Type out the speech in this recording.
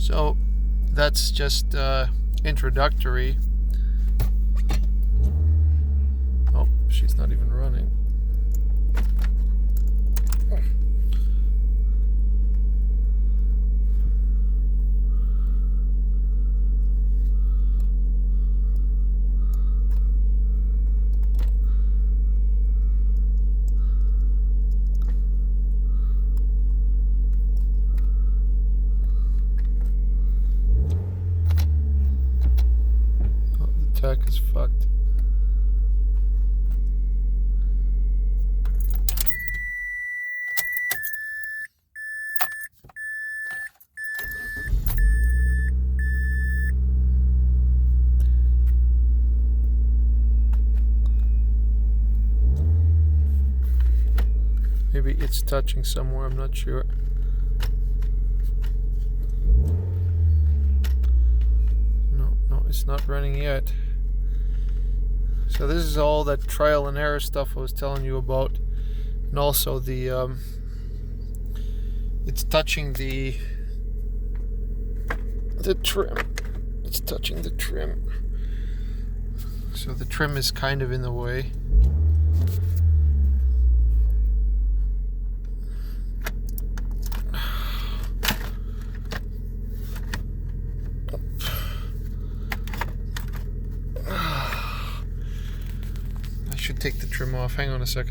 So that's just introductory. Oh, she's not even running. Tech is fucked. Maybe it's touching somewhere, I'm not sure. No, it's not running yet. So this is all that trial and error stuff I was telling you about, and also the it's touching the trim. It's touching the trim. So the trim is kind of in the way. I should take the trim off. Hang on a second.